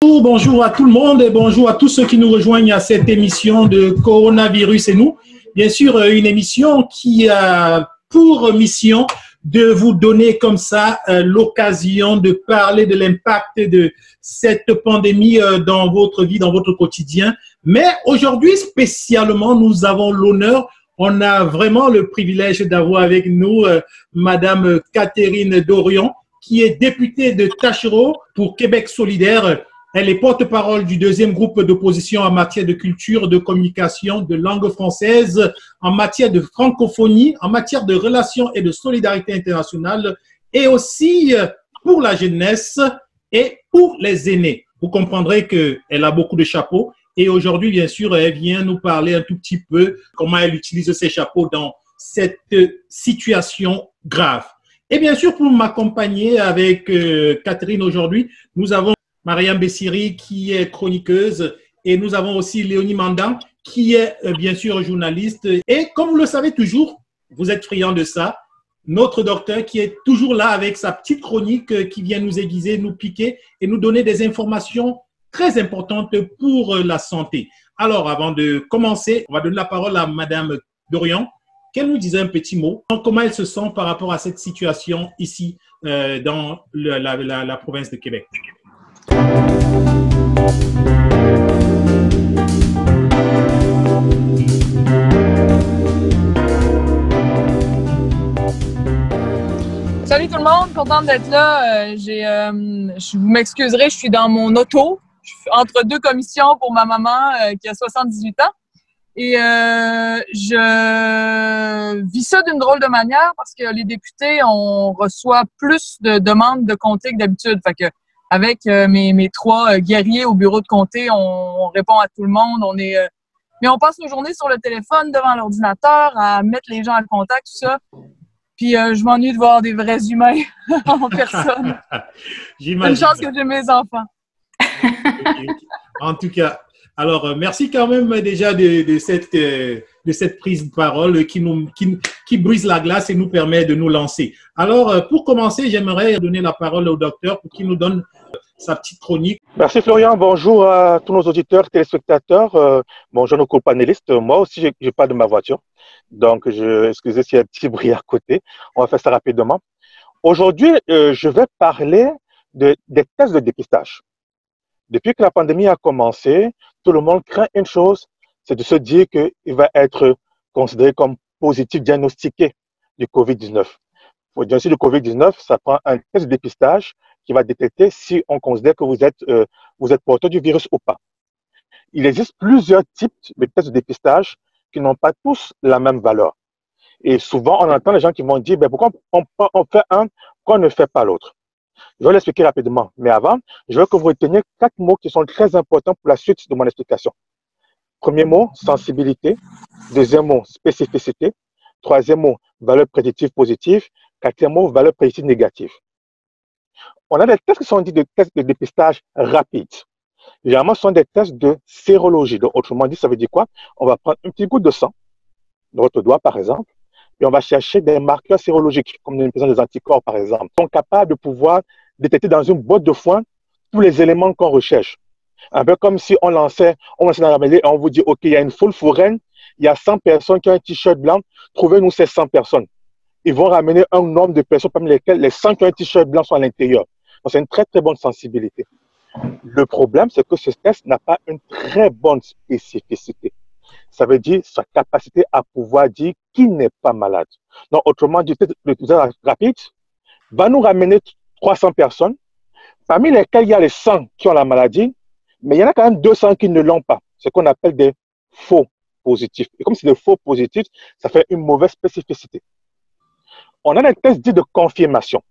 Bonjour à tout le monde et bonjour à tous ceux qui nous rejoignent à cette émission de Coronavirus et nous. Bien sûr, une émission qui a pour mission de vous donner comme ça l'occasion de parler de l'impact de cette pandémie dans votre vie, dans votre quotidien. Mais aujourd'hui, spécialement, nous avons l'honneur, on a vraiment le privilège d'avoir avec nous Madame Catherine Dorion, qui est députée de Tachereau pour Québec solidaire. Elle est porte-parole du deuxième groupe d'opposition en matière de culture, de communication, de langue française, en matière de francophonie, en matière de relations et de solidarité internationale, et aussi pour la jeunesse et pour les aînés. Vous comprendrez qu'elle a beaucoup de chapeaux. Et aujourd'hui, bien sûr, elle vient nous parler un tout petit peu comment elle utilise ses chapeaux dans cette situation grave. Et bien sûr, pour m'accompagner avec Catherine aujourd'hui, nous avons Mariam Bessiri qui est chroniqueuse et nous avons aussi Léonie Mandan qui est bien sûr journaliste. Et comme vous le savez toujours, vous êtes friand de ça, notre docteur qui est toujours là avec sa petite chronique qui vient nous aiguiser, nous piquer et nous donner des informations très importantes pour la santé. Alors, avant de commencer, on va donner la parole à Madame Dorion, qu'elle nous disait un petit mot, comment elle se sent par rapport à cette situation ici dans la province de Québec. Salut tout le monde, contente d'être là. Je vous m'excuserez, je suis dans mon auto. Je suis entre deux commissions pour ma maman qui a 78 ans. Et je vis ça d'une drôle de manière parce que les députés, on reçoit plus de demandes de comté que d'habitude. Fait que avec mes trois guerriers au bureau de comté, on répond à tout le monde. Mais on passe nos journées sur le téléphone devant l'ordinateur à mettre les gens en contact, tout ça. Puis je m'ennuie de voir des vrais humains en personne. Une chance que j'ai mes enfants. Okay. En tout cas, alors merci quand même déjà de cette prise de parole qui brise la glace et nous permet de nous lancer. Alors, pour commencer, j'aimerais donner la parole au docteur pour qu'il nous donne sa petite chronique. Merci Florian, bonjour à tous nos auditeurs, téléspectateurs, bonjour nos co-panélistes. Moi aussi, je parle de ma voiture, donc excusez s'il y a un petit bruit à côté, on va faire ça rapidement. Aujourd'hui, je vais parler des tests de dépistage. Depuis que la pandémie a commencé, tout le monde craint une chose, c'est de se dire qu'il va être considéré comme positif, diagnostiqué du COVID-19. Pour diagnostiquer le COVID-19, ça prend un test de dépistage qui va détecter si on considère que vous êtes porteur du virus ou pas. Il existe plusieurs types de tests de dépistage qui n'ont pas tous la même valeur. Et souvent, on entend les gens qui vont dire, ben, pourquoi on fait un, pourquoi on ne fait pas l'autre? Je vais l'expliquer rapidement. Mais avant, je veux que vous reteniez 4 mots qui sont très importants pour la suite de mon explication. Premier mot, sensibilité. Deuxième mot, spécificité. Troisième mot, valeur prédictive positive. Quatrième mot, valeur prédictive négative. On a des tests qui sont dits des tests de dépistage rapides. Généralement, ce sont des tests de sérologie. Donc, autrement dit, ça veut dire quoi? On va prendre une petite goutte de sang, de votre doigt par exemple, et on va chercher des marqueurs sérologiques, comme une présence des anticorps par exemple. Ils sont capables de pouvoir détecter dans une boîte de foin tous les éléments qu'on recherche. Un peu comme si on lançait dans la mêlée et on vous dit, OK, il y a une foule foraine, il y a 100 personnes qui ont un t-shirt blanc, trouvez-nous ces 100 personnes. Ils vont ramener un nombre de personnes parmi lesquelles les 100 qui ont un t-shirt blanc sont à l'intérieur. Donc, c'est une très, très bonne sensibilité. Le problème, c'est que ce test n'a pas une très bonne spécificité. Ça veut dire sa capacité à pouvoir dire qui n'est pas malade. Donc, autrement dit, le test rapide va nous ramener 300 personnes, parmi lesquelles il y a les 100 qui ont la maladie, mais il y en a quand même 200 qui ne l'ont pas. Ce qu'on appelle des faux positifs. Et comme c'est des faux positifs, ça fait une mauvaise spécificité. On a des tests dits de confirmation,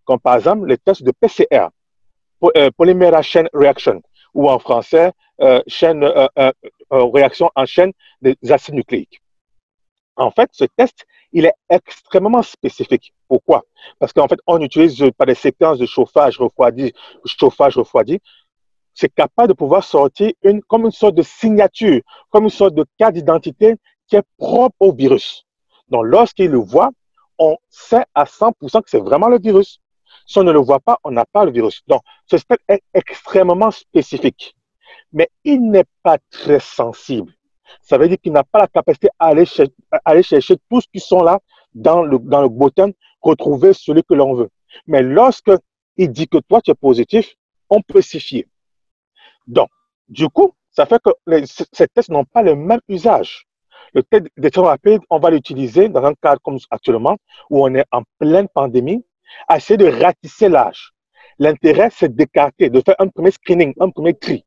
comme par exemple les tests de PCR, Polymerase Chain Reaction, ou en français, réaction en chaîne des acides nucléiques. En fait, ce test, il est extrêmement spécifique. Pourquoi? Parce qu'en fait, on utilise par des séquences de chauffage-refroidi, c'est capable de pouvoir sortir comme une sorte de signature, comme une sorte de carte d'identité qui est propre au virus. Donc, lorsqu'il le voit, on sait à 100% que c'est vraiment le virus. Si on ne le voit pas, on n'a pas le virus. Donc, ce stade est extrêmement spécifique, mais il n'est pas très sensible. Ça veut dire qu'il n'a pas la capacité à aller chercher tous ceux qui sont là dans le bottin, retrouver celui que l'on veut. Mais lorsque il dit que toi, tu es positif, on peut s'y fier. Donc, du coup, ça fait que ces tests n'ont pas le même usage. Le test de détection rapide, on va l'utiliser dans un cadre comme actuellement, où on est en pleine pandémie, à essayer de ratisser l'âge. L'intérêt, c'est d'écarter, de faire un premier screening, un premier tri.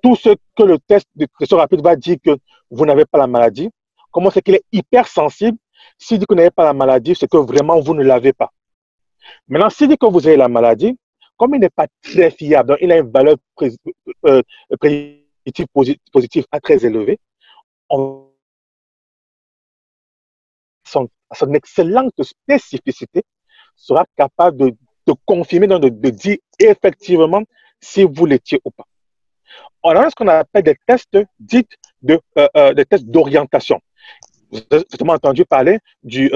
Tout ce que le test de détection rapide va dire que vous n'avez pas la maladie, comment c'est qu'il est hypersensible. S'il dit que vous n'avez pas la maladie, c'est que vraiment vous ne l'avez pas. Maintenant, s'il dit que vous avez la maladie, comme il n'est pas très fiable, donc il a une valeur prédictive positive très élevée, son excellente spécificité sera capable de confirmer, donc de dire effectivement si vous l'étiez ou pas. On a ce qu'on appelle des tests dits des tests d'orientation. Vous avez certainement entendu parler du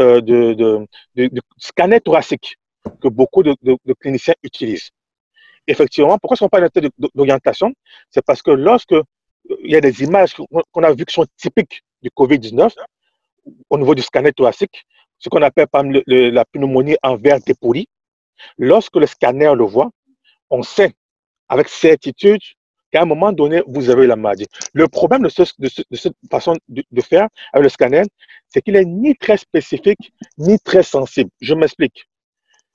scanner thoracique que beaucoup de cliniciens utilisent. Effectivement, pourquoi est-ce qu'on parle d'un test d'orientation? C'est parce que lorsque il y a des images qu'on a vues qui sont typiques du COVID-19, au niveau du scanner thoracique, ce qu'on appelle par exemple la pneumonie en verre dépoli, lorsque le scanner le voit, on sait avec certitude qu'à un moment donné, vous avez la maladie. Le problème de cette façon de faire avec le scanner, c'est qu'il n'est ni très spécifique, ni très sensible. Je m'explique.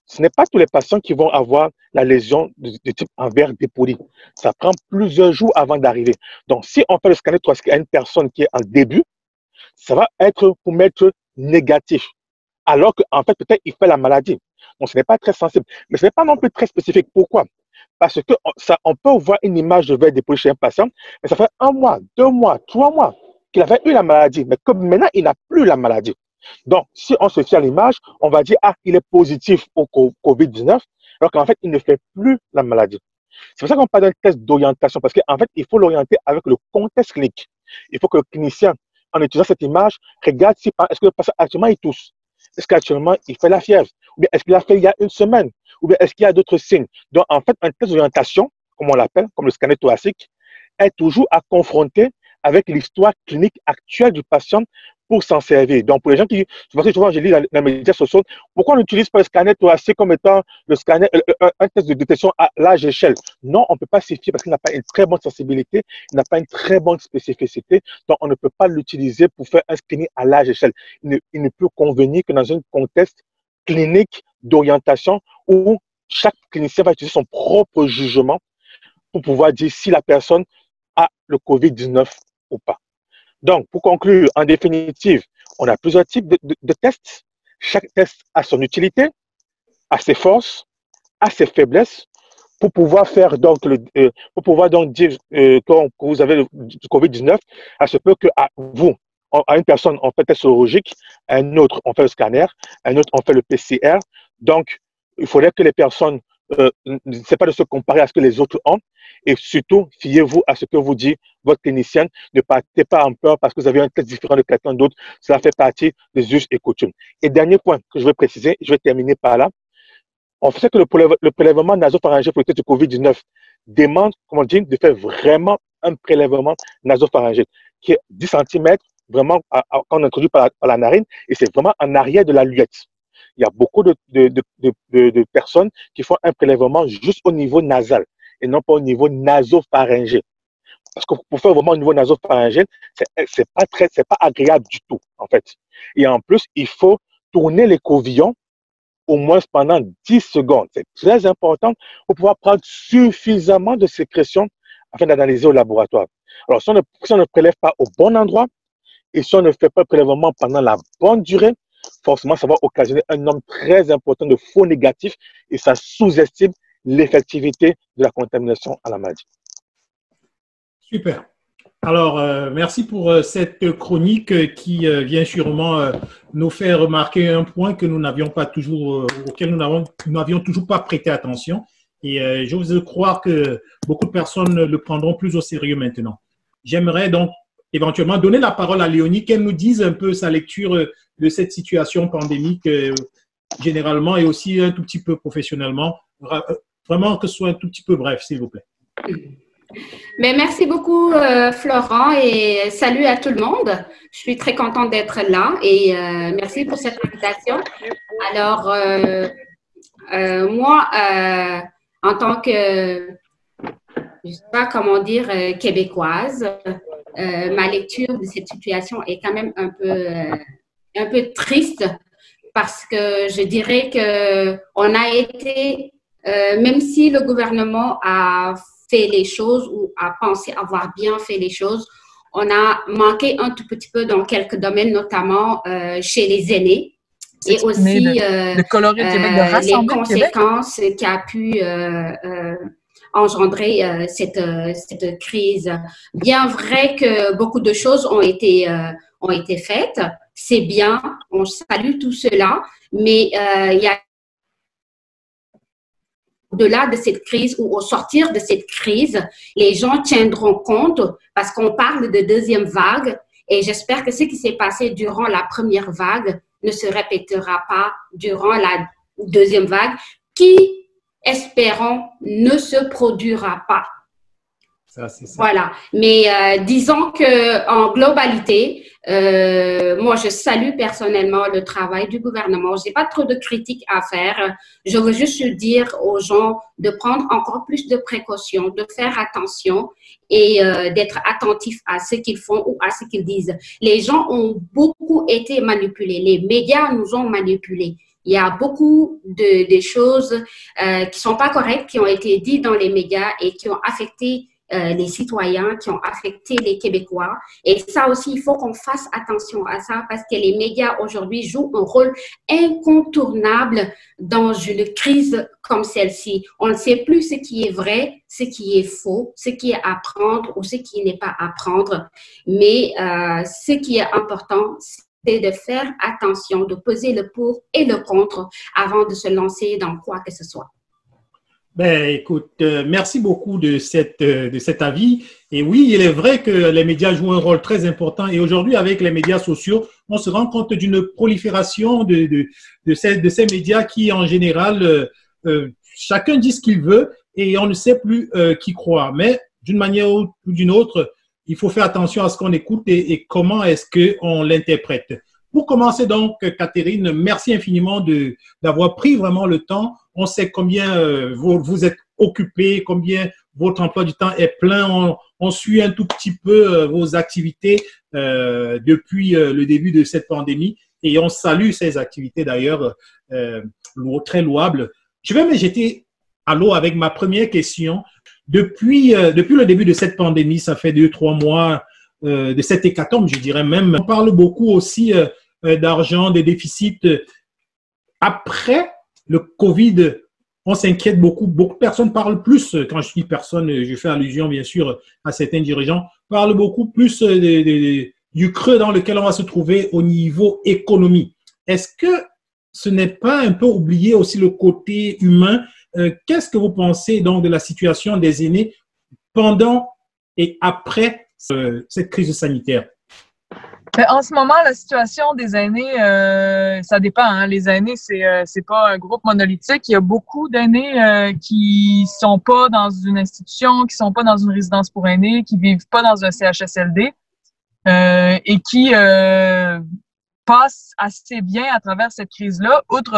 Ce n'est pas tous les patients qui vont avoir la lésion de type en verre dépoli. Ça prend plusieurs jours avant d'arriver. Donc, si on fait le scanner thoracique à une personne qui est en début, ça va être pour mettre négatif. Alors qu'en fait, peut-être, il fait la maladie. Donc, ce n'est pas très sensible. Mais ce n'est pas non plus très spécifique. Pourquoi? Parce que on peut voir une image de verre dépoli chez un patient, mais ça fait 1 mois, 2 mois, 3 mois qu'il avait eu la maladie, mais que maintenant, il n'a plus la maladie. Donc, si on se fie à l'image, on va dire, ah, il est positif au COVID-19, alors qu'en fait, il ne fait plus la maladie. C'est pour ça qu'on parle d'un test d'orientation, parce qu'en fait, il faut l'orienter avec le contexte clinique. Il faut que le clinicien, en utilisant cette image, regarde si, est-ce que le patient actuellement il tousse? Est-ce qu'actuellement il fait la fièvre? Ou bien est-ce qu'il a fait il y a 1 semaine? Ou bien est-ce qu'il y a d'autres signes? Donc, en fait, un test d'orientation, comme on l'appelle, comme le scanner thoracique, est toujours à confronter avec l'histoire clinique actuelle du patient pour s'en servir. Donc, pour les gens qui, parce que souvent, je lis dans les médias sociaux, pourquoi on n'utilise pas le scanner thoracique comme étant le scanner, un test de détection à large échelle? Non, on ne peut pas s'y fier parce qu'il n'a pas une très bonne sensibilité, il n'a pas une très bonne spécificité, donc on ne peut pas l'utiliser pour faire un screening à large échelle. Il ne peut convenir que dans un contexte clinique d'orientation où chaque clinicien va utiliser son propre jugement pour pouvoir dire si la personne a le COVID-19 ou pas. Donc, pour conclure, en définitive, on a plusieurs types de tests. Chaque test a son utilité, a ses forces, a ses faiblesses, pour pouvoir faire donc pour pouvoir donc dire que vous avez le COVID-19, à ce peu que à vous, à une personne, on fait le test sérologique, à un autre, on fait le scanner, à un autre, on fait le PCR. Donc, il faudrait que les personnes c'est pas de se comparer à ce que les autres ont, et surtout, fiez-vous à ce que vous dit votre clinicienne. Ne partez pas en peur parce que vous avez un test différent de quelqu'un d'autre. Cela fait partie des us et coutumes. Et dernier point que je vais préciser, je vais terminer par là. On sait que le prélèvement nasopharyngé pour le test du COVID-19 demande, comme on dit, de faire vraiment un prélèvement nasopharyngé qui est 10 cm, vraiment, quand on introduit par la narine, et c'est vraiment en arrière de la luette. Il y a beaucoup de personnes qui font un prélèvement juste au niveau nasal et non pas au niveau nasopharyngé. Parce que pour faire vraiment au niveau nasopharyngé, c'est pas agréable du tout, en fait. Et en plus, il faut tourner l'écouvillon au moins pendant 10 secondes. C'est très important pour pouvoir prendre suffisamment de sécrétion afin d'analyser au laboratoire. Alors, si on ne prélève pas au bon endroit et si on ne fait pas le prélèvement pendant la bonne durée, forcément, ça va occasionner un nombre très important de faux négatifs et ça sous-estime l'effectivité de la contamination à la maladie. Super. Alors, merci pour cette chronique qui vient sûrement nous faire remarquer un point que nous n'avions pas toujours, auquel nous n'avions toujours pas prêté attention. Et j'ose croire que beaucoup de personnes le prendront plus au sérieux maintenant. J'aimerais donc éventuellement donner la parole à Léonie, qu'elle nous dise un peu sa lecture de cette situation pandémique généralement et aussi un tout petit peu professionnellement. Vraiment que ce soit un tout petit peu bref, s'il vous plaît. Mais merci beaucoup, Florent, et salut à tout le monde. Je suis très contente d'être là et merci pour cette invitation. Alors, moi, en tant que, je ne sais pas comment dire, québécoise, ma lecture de cette situation est quand même un peu triste parce que je dirais qu'on a été, même si le gouvernement a fait les choses ou a pensé avoir bien fait les choses, on a manqué un tout petit peu dans quelques domaines, notamment chez les aînés. Et aussi de colorer le Québec, de rassembler les conséquences qu'a pu engendrer cette crise. Bien vrai que beaucoup de choses ont été faites, c'est bien, on salue tout cela, mais il y a au-delà de cette crise ou au sortir de cette crise, les gens tiendront compte parce qu'on parle de deuxième vague et j'espère que ce qui s'est passé durant la première vague ne se répétera pas durant la deuxième vague qui, espérons, ne se produira pas. Ça, c'est ça. Voilà. Mais disons qu'en globalité, moi, je salue personnellement le travail du gouvernement. Je n'ai pas trop de critiques à faire. Je veux juste dire aux gens de prendre encore plus de précautions, de faire attention et d'être attentifs à ce qu'ils font ou à ce qu'ils disent. Les gens ont beaucoup été manipulés. Les médias nous ont manipulés. Il y a beaucoup de choses qui ne sont pas correctes, qui ont été dites dans les médias et qui ont affecté les citoyens, qui ont affecté les Québécois. Et ça aussi, il faut qu'on fasse attention à ça parce que les médias aujourd'hui jouent un rôle incontournable dans une crise comme celle-ci. On ne sait plus ce qui est vrai, ce qui est faux, ce qui est à prendre ou ce qui n'est pas à prendre. Mais ce qui est important, c'est de faire attention, de peser le pour et le contre avant de se lancer dans quoi que ce soit. Ben, écoute, merci beaucoup de cet avis. Et oui, il est vrai que les médias jouent un rôle très important. Et aujourd'hui, avec les médias sociaux, on se rend compte d'une prolifération de ces médias qui, en général, chacun dit ce qu'il veut et on ne sait plus qui croire. Mais d'une manière ou d'une autre, il faut faire attention à ce qu'on écoute et comment est-ce qu'on l'interprète. Pour commencer donc, Catherine, merci infiniment d'avoir pris vraiment le temps. On sait combien vous êtes occupée, combien votre emploi du temps est plein. On suit un tout petit peu vos activités depuis le début de cette pandémie et on salue ces activités d'ailleurs très louables. Je vais me jeter à l'eau avec ma première question. Depuis le début de cette pandémie, ça fait 2-3 mois de cette hécatombe, je dirais même. On parle beaucoup aussi d'argent, des déficits. Après le COVID, on s'inquiète beaucoup. Beaucoup de personnes parlent plus, quand je dis personne, je fais allusion bien sûr à certains dirigeants, parlent beaucoup plus du creux dans lequel on va se trouver au niveau économie. Est-ce que ce n'est pas un peu oublier aussi le côté humain? Qu'est-ce que vous pensez donc de la situation des aînés pendant et après cette crise sanitaire? En ce moment, la situation des aînés, ça dépend. Hein. Les aînés, c'est pas un groupe monolithique. Il y a beaucoup d'aînés qui sont pas dans une institution, qui sont pas dans une résidence pour aînés, qui vivent pas dans un CHSLD et qui passent assez bien à travers cette crise-là, outre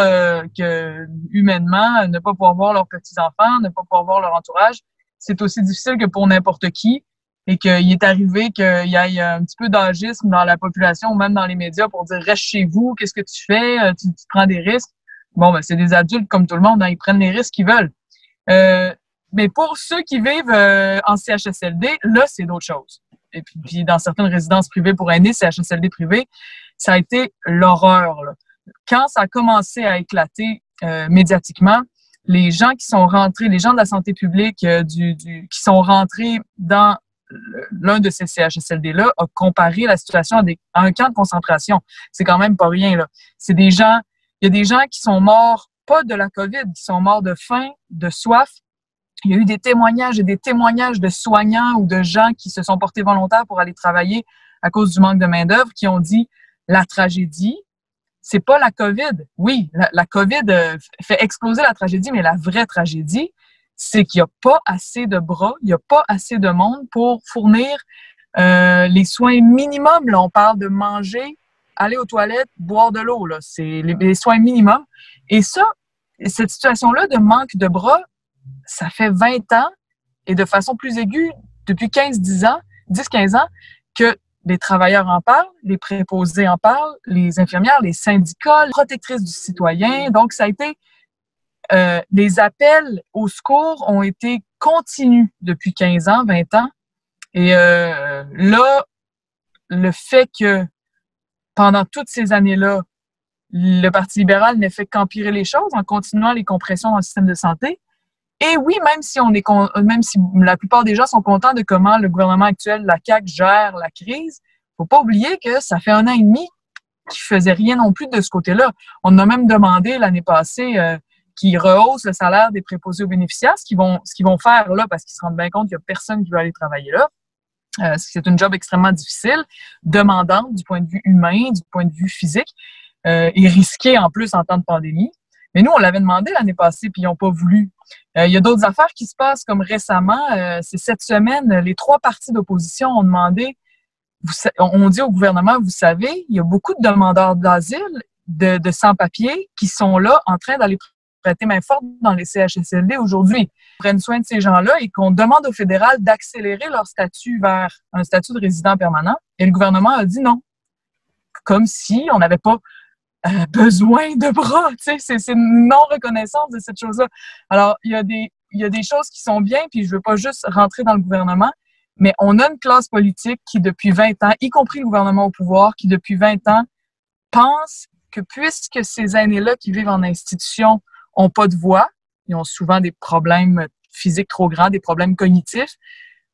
que humainement, ne pas pouvoir voir leurs petits-enfants, ne pas pouvoir voir leur entourage, c'est aussi difficile que pour n'importe qui. Et qu'il est arrivé qu'il y ait un petit peu d'agisme dans la population ou même dans les médias pour dire « reste chez vous, qu'est-ce que tu fais? Tu prends des risques. » Bon, ben c'est des adultes comme tout le monde, hein, ils prennent les risques qu'ils veulent. Mais pour ceux qui vivent en CHSLD, là, c'est d'autres choses. Et puis dans certaines résidences privées pour aînés, CHSLD privées, ça a été l'horreur. Là. Quand ça a commencé à éclater médiatiquement, les gens qui sont rentrés, les gens de la santé publique qui sont rentrés dans l'un de ces CHSLD-là a comparé la situation à un camp de concentration. C'est quand même pas rien, là. Il y a des gens qui sont morts, pas de la COVID, qui sont morts de faim, de soif. Il y a eu des témoignages et des témoignages de soignants ou de gens qui se sont portés volontaires pour aller travailler à cause du manque de main-d'œuvre, qui ont dit la tragédie, c'est pas la COVID. Oui, la COVID fait exploser la tragédie, mais la vraie tragédie, c'est qu'il n'y a pas assez de bras, il n'y a pas assez de monde pour fournir les soins minimums. Là, on parle de manger, aller aux toilettes, boire de l'eau. Là, c'est les soins minimums. Et ça, cette situation-là de manque de bras, ça fait 20 ans et de façon plus aiguë, depuis 10-15 ans, que les travailleurs en parlent, les préposés en parlent, les infirmières, les syndicats, les protectrices du citoyen. Donc, ça a été... les appels au secours ont été continus depuis 15 ans, 20 ans. Et là, le fait que pendant toutes ces années-là, le Parti libéral n'ait fait qu'empirer les choses en continuant les compressions dans le système de santé. Et oui, même si la plupart des gens sont contents de comment le gouvernement actuel, la CAQ, gère la crise, faut pas oublier que ça fait 1 an et demi qu'ils faisaient rien non plus de ce côté-là. On a même demandé l'année passée qu'ils rehaussent le salaire des préposés aux bénéficiaires, ce qu'ils vont faire là, parce qu'ils se rendent bien compte qu'il y a personne qui veut aller travailler là. C'est une job extrêmement difficile, demandante du point de vue humain, du point de vue physique, et risquée en plus en temps de pandémie. Mais nous, on l'avait demandé l'année passée, puis ils n'ont pas voulu. Il y a d'autres affaires qui se passent, comme récemment, c'est cette semaine, les 3 partis d'opposition ont demandé, on dit au gouvernement, vous savez, il y a beaucoup de demandeurs d'asile, de sans-papiers, qui sont là en train d'aller prêter main forte dans les CHSLD aujourd'hui. Ils prennent soin de ces gens-là et qu'on demande au fédéral d'accélérer leur statut vers un statut de résident permanent. Et le gouvernement a dit non. Comme si on n'avait pas besoin de bras. Tu sais, c'est une non-reconnaissance de cette chose-là. Alors, il y a des choses qui sont bien, puis je veux pas juste rentrer dans le gouvernement, mais on a une classe politique qui, depuis 20 ans, y compris le gouvernement au pouvoir, qui, depuis 20 ans, pense que puisque ces aînés-là qui vivent en institution ont pas de voix, ils ont souvent des problèmes physiques trop grands, des problèmes cognitifs,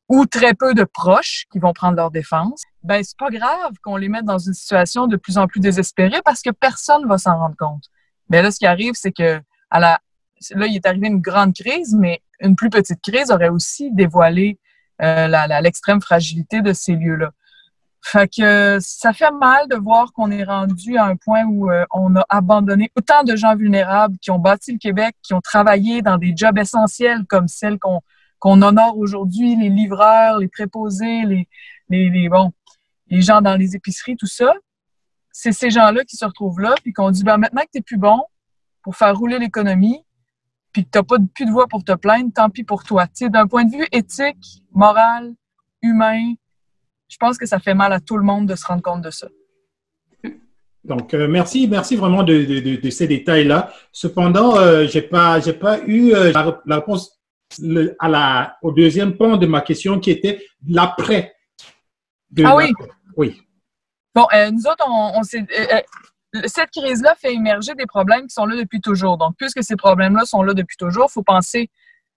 ou très peu de proches qui vont prendre leur défense, ben c'est pas grave qu'on les mette dans une situation de plus en plus désespérée parce que personne va s'en rendre compte. Mais là, ce qui arrive, c'est que là, il est arrivé une grande crise, mais une plus petite crise aurait aussi dévoilé l'extrême fragilité de ces lieux-là. Fait que ça fait mal de voir qu'on est rendu à un point où on a abandonné autant de gens vulnérables qui ont bâti le Québec, qui ont travaillé dans des jobs essentiels comme celles qu'on honore aujourd'hui, les livreurs, les préposés, les gens dans les épiceries, tout ça. C'est ces gens-là qui se retrouvent là, puis qu'on dit, ben maintenant que t'es plus bon pour faire rouler l'économie, puis que t'as plus de voix pour te plaindre, tant pis pour toi. Tu sais, d'un point de vue éthique, moral, humain, je pense que ça fait mal à tout le monde de se rendre compte de ça. Donc, merci vraiment de ces détails-là. Cependant, j'ai pas eu la réponse au deuxième point de ma question qui était l'après. Oui. Oui. Bon, nous autres, cette crise-là fait émerger des problèmes qui sont là depuis toujours. Donc, puisque ces problèmes-là sont là depuis toujours, il faut penser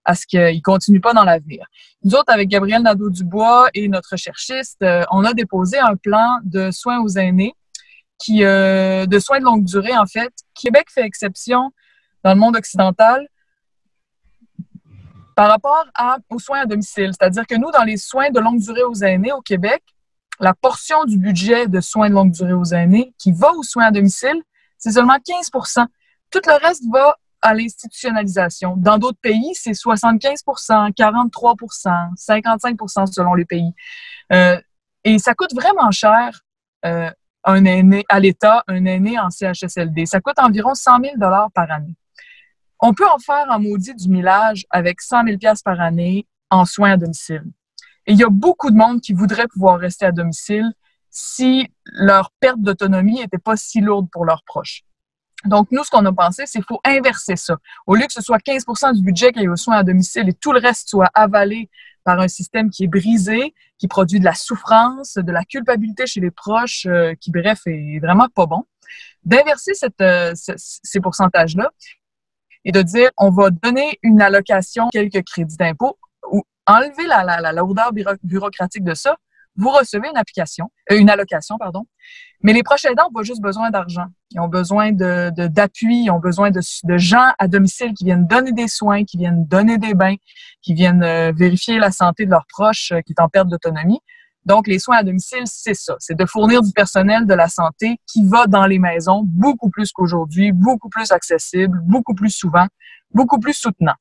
à ce qu'ils ne continuent pas dans l'avenir. Nous autres, avec Gabriel Nadeau-Dubois et notre recherchiste, on a déposé un plan de soins aux aînés, de soins de longue durée, en fait. Québec fait exception dans le monde occidental par rapport aux soins à domicile. C'est-à-dire que nous, dans les soins de longue durée aux aînés au Québec, la portion du budget de soins de longue durée aux aînés qui va aux soins à domicile, c'est seulement 15 %. Tout le reste va à l'institutionnalisation. Dans d'autres pays, c'est 75 %, 43 %, 55 % selon les pays. Et ça coûte vraiment cher un aîné à l'État, un aîné en CHSLD. Ça coûte environ 100 000 $ par année. On peut en faire un maudit du millage avec 100 000 $ par année en soins à domicile. Et il y a beaucoup de monde qui voudrait pouvoir rester à domicile si leur perte d'autonomie n'était pas si lourde pour leurs proches. Donc, nous, ce qu'on a pensé, c'est qu'il faut inverser ça. Au lieu que ce soit 15 % du budget qui est aux soins à domicile et tout le reste soit avalé par un système qui est brisé, qui produit de la souffrance, de la culpabilité chez les proches, qui, bref, est vraiment pas bon, d'inverser ces pourcentages-là et de dire, on va donner une allocation, quelques crédits d'impôt, ou enlever la lourdeur bureaucratique de ça. Vous recevez une allocation, mais les proches aidants n'ont pas juste besoin d'argent. Ils ont besoin d'appui, ils ont besoin de gens à domicile qui viennent donner des soins, qui viennent donner des bains, qui viennent vérifier la santé de leurs proches qui est en perte d'autonomie. Donc, les soins à domicile, c'est ça. C'est de fournir du personnel de la santé qui va dans les maisons beaucoup plus qu'aujourd'hui, beaucoup plus accessible, beaucoup plus souvent, beaucoup plus soutenant.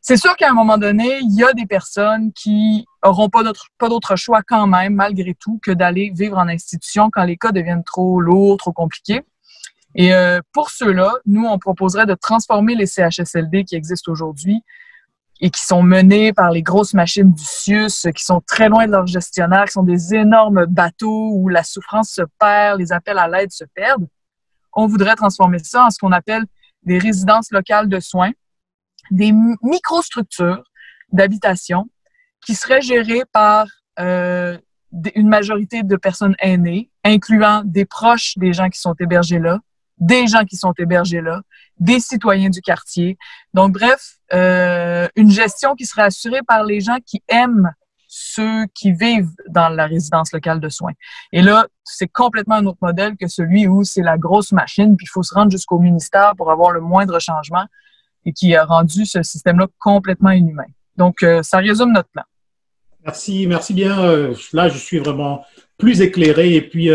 C'est sûr qu'à un moment donné, il y a des personnes qui auront pas d'autre choix quand même, malgré tout, que d'aller vivre en institution quand les cas deviennent trop lourds, trop compliqués. Et pour ceux-là, nous, on proposerait de transformer les CHSLD qui existent aujourd'hui et qui sont menés par les grosses machines du CIUS, qui sont très loin de leurs gestionnaires, qui sont des énormes bateaux où la souffrance se perd, les appels à l'aide se perdent. On voudrait transformer ça en ce qu'on appelle des résidences locales de soins, des microstructures d'habitation qui seraient gérées par une majorité de personnes aînées, incluant des proches des gens qui sont hébergés là, des gens qui sont hébergés là, des citoyens du quartier. Donc, bref, une gestion qui serait assurée par les gens qui aiment ceux qui vivent dans la résidence locale de soins. Et là, c'est complètement un autre modèle que celui où c'est la grosse machine, puis il faut se rendre jusqu'au ministère pour avoir le moindre changement et qui a rendu ce système-là complètement inhumain. Donc, ça résume notre plan. Merci bien. Là, je suis vraiment plus éclairé et puis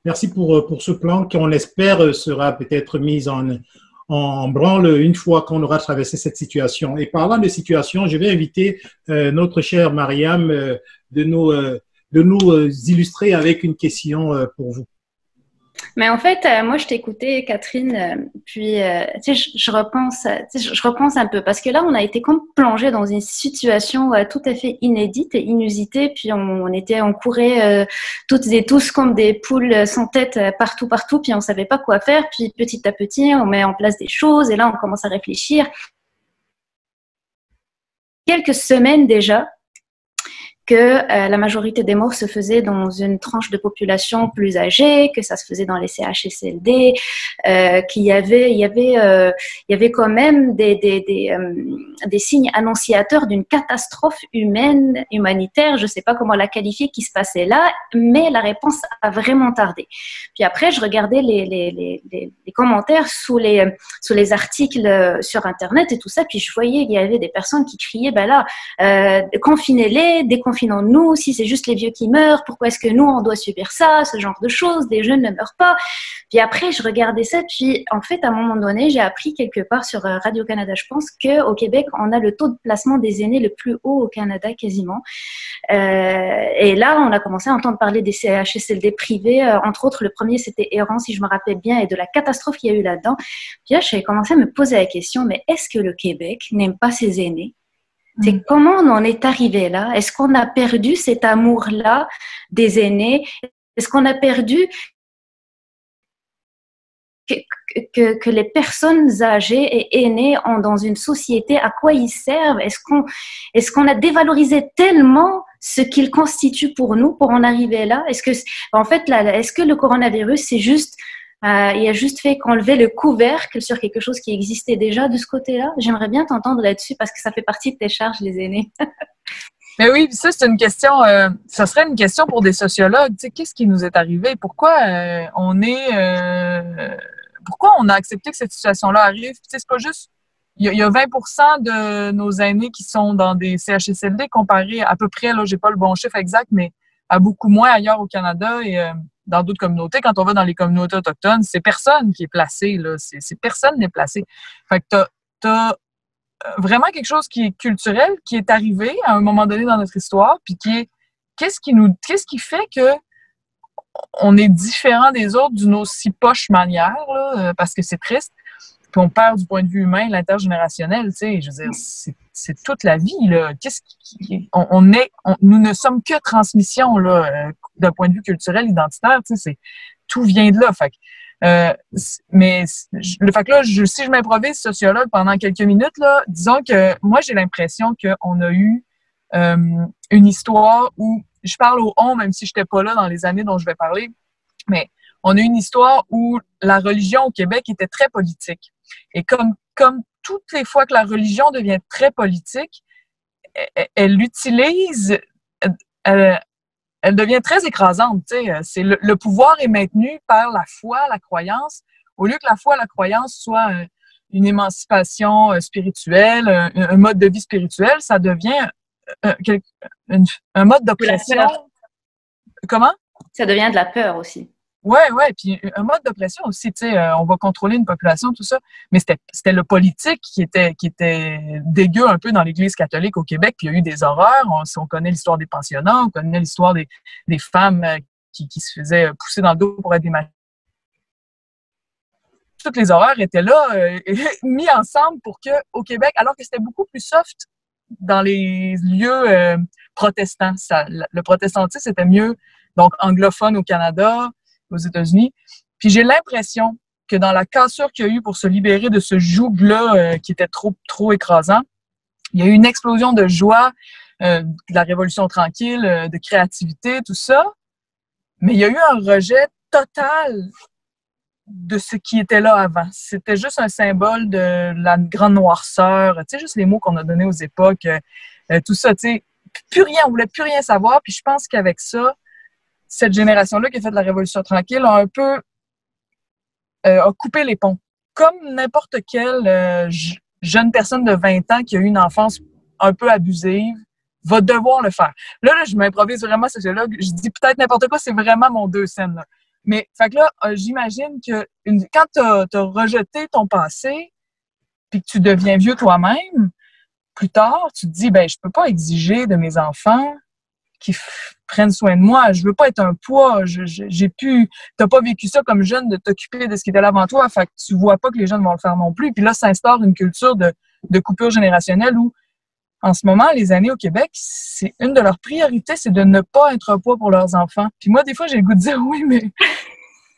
merci pour ce plan qu'on espère sera peut-être mis en branle une fois qu'on aura traversé cette situation. Et parlant de situation, je vais inviter notre chère Mariam de nous illustrer avec une question pour vous. Mais en fait, moi, je t'écoutais, Catherine, puis tu sais, je repense un peu parce que là, on a été comme plongé dans une situation tout à fait inédite et inusitée, puis on courait toutes et tous comme des poules sans tête partout, puis on savait pas quoi faire, puis petit à petit, on met en place des choses et là, on commence à réfléchir. Quelques semaines déjà, que la majorité des morts se faisait dans une tranche de population plus âgée, que ça se faisait dans les CHSLD, qu'il y avait quand même des signes annonciateurs d'une catastrophe humanitaire, je ne sais pas comment la qualifier, qui se passait là, mais la réponse a vraiment tardé. Puis après, je regardais les commentaires sous les articles sur Internet et tout ça, puis je voyais qu'il y avait des personnes qui criaient, ben là, confinez-les, déconfinons-nous, si c'est juste les vieux qui meurent, pourquoi est-ce que nous, on doit subir ça, ce genre de choses, des jeunes ne meurent pas. Puis après, je regardais ça, puis en fait, à un moment donné, j'ai appris quelque part sur Radio-Canada, je pense, qu'au Québec, on a le taux de placement des aînés le plus haut au Canada, quasiment. Et là, on a commencé à entendre parler des CHSLD privés, entre autres, le premier, c'était Errant, si je me rappelle bien, et de la catastrophe qu'il y a eu là-dedans. Puis là, j'ai commencé à me poser la question, mais est-ce que le Québec n'aime pas ses aînés? C'est comment on en est arrivé là? Est-ce qu'on a perdu cet amour-là des aînés? Est-ce qu'on a perdu que les personnes âgées et aînées ont dans une société, à quoi ils servent? Est-ce qu'on a dévalorisé tellement ce qu'ils constituent pour nous pour en arriver là? Est-ce que le coronavirus, c'est juste il a juste fait qu'enlever le couvercle sur quelque chose qui existait déjà de ce côté-là? J'aimerais bien t'entendre là-dessus parce que ça fait partie de tes charges, les aînés. Mais oui, ça, c'est une question, ça serait une question pour des sociologues. Tu sais, qu'est-ce qui nous est arrivé? Pourquoi pourquoi on a accepté que cette situation-là arrive? Tu sais, c'est pas juste, il y a 20% de nos aînés qui sont dans des CHSLD comparé à peu près, là, j'ai pas le bon chiffre exact, mais à beaucoup moins ailleurs au Canada et dans d'autres communautés. Quand on va dans les communautés autochtones, c'est personne qui est placé, là. C'est personne n'est placé. Fait que t'as vraiment quelque chose qui est culturel, qui est arrivé à un moment donné dans notre histoire, puis qui est, qu'est-ce qui fait que on est différent des autres d'une aussi poche manière, là, parce que c'est triste. Puis on perd du point de vue humain, l'intergénérationnel, tu sais, je veux dire, c'est toute la vie, là. Nous ne sommes que transmission, là, d'un point de vue culturel, identitaire, tu sais, tout vient de là. Fait que, mais le fait que là, si je m'improvise sociologue pendant quelques minutes, là, disons que moi, j'ai l'impression qu'on a eu une histoire où, je parle au on, même si je n'étais pas là dans les années dont je vais parler, mais on a eu une histoire où la religion au Québec était très politique. Et comme toutes les fois que la religion devient très politique, elle utilise, elle devient très écrasante. Tu sais. Le pouvoir est maintenu par la foi, la croyance, au lieu que la foi, la croyance soit une émancipation spirituelle, un mode de vie spirituel, ça devient un mode d'oppression. Comment? Ça devient de la peur aussi. Ouais, puis un mode de pression aussi, tu sais, on va contrôler une population, tout ça, mais c'était le politique qui était dégueu un peu dans l'Église catholique au Québec, puis il y a eu des horreurs, on connaît l'histoire des pensionnats, on connaît l'histoire des femmes qui se faisaient pousser dans le dos pour être des machines. Toutes les horreurs étaient là, mis ensemble pour que au Québec, alors que c'était beaucoup plus soft dans les lieux protestants, le protestantisme était mieux, donc anglophone au Canada, aux États-Unis. Puis j'ai l'impression que dans la cassure qu'il y a eu pour se libérer de ce joug-là qui était trop écrasant, il y a eu une explosion de joie, de la Révolution tranquille, de créativité, tout ça. Mais il y a eu un rejet total de ce qui était là avant. C'était juste un symbole de la grande noirceur, tu sais, juste les mots qu'on a donnés aux époques, tout ça, tu sais. Plus rien, on voulait plus rien savoir. Puis je pense qu'avec ça, cette génération-là qui a fait de la Révolution tranquille a un peu a coupé les ponts. Comme n'importe quelle jeune personne de 20 ans qui a eu une enfance un peu abusive va devoir le faire. Là je m'improvise vraiment sociologue. Je dis peut-être n'importe quoi, c'est vraiment mon 2 cents. Là. Mais fait que là, j'imagine que quand tu as rejeté ton passé puis que tu deviens vieux toi-même, plus tard, tu te dis, ben je peux pas exiger de mes enfants qui prennent soin de moi. Je veux pas être un poids. T'as pas vécu ça comme jeune de t'occuper de ce qui était là avant toi. Fait que tu vois pas que les jeunes vont le faire non plus. Puis là, s'instaure une culture de coupure générationnelle où, en ce moment, les aînés au Québec, c'est une de leurs priorités, c'est de ne pas être un poids pour leurs enfants. Puis moi, des fois, j'ai le goût de dire, oui, mais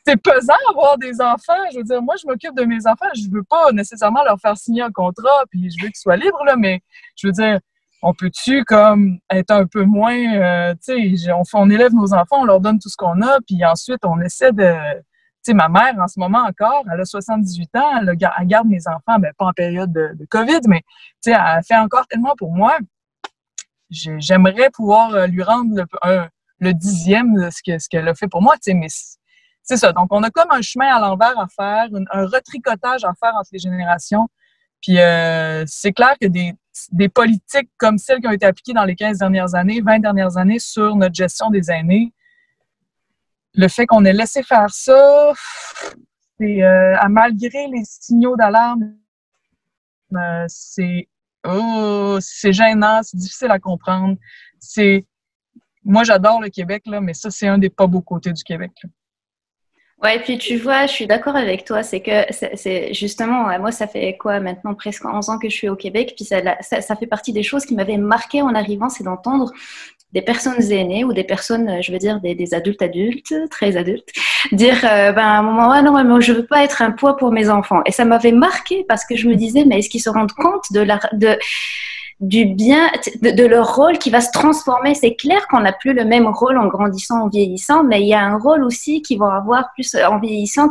c'est pesant avoir des enfants. Je veux dire, moi, je m'occupe de mes enfants. Je veux pas nécessairement leur faire signer un contrat, puis je veux qu'ils soient libres, là, mais je veux dire, on peut-tu comme être un peu moins, tu sais, on élève nos enfants, on leur donne tout ce qu'on a, puis ensuite on essaie de, tu sais, ma mère en ce moment encore, elle a 78 ans, elle garde mes enfants, ben pas en période de COVID, mais tu sais, elle fait encore tellement pour moi. J'aimerais pouvoir lui rendre le 10e de ce qu'elle a fait pour moi, tu sais, mais c'est ça. Donc on a comme un chemin à l'envers à faire, un retricotage à faire entre les générations. Puis c'est clair que des politiques comme celles qui ont été appliquées dans les 15 dernières années, 20 dernières années sur notre gestion des aînés, le fait qu'on ait laissé faire ça, c'est malgré les signaux d'alarme, c'est gênant, c'est difficile à comprendre. Moi, j'adore le Québec, là, mais ça, c'est un des pas beaux côtés du Québec. Là. Ouais, puis tu vois, je suis d'accord avec toi, c'est que c'est justement, moi ça fait quoi maintenant presque 11 ans que je suis au Québec, puis ça fait partie des choses qui m'avaient marqué en arrivant, c'est d'entendre des personnes aînées ou des personnes, je veux dire des adultes, très adultes, dire ben à un moment, ah non, mais moi je veux pas être un poids pour mes enfants. Et ça m'avait marqué parce que je me disais, mais est-ce qu'ils se rendent compte du bien, de leur rôle qui va se transformer. C'est clair qu'on n'a plus le même rôle en grandissant, en vieillissant, mais il y a un rôle aussi qu'ils vont avoir plus en vieillissant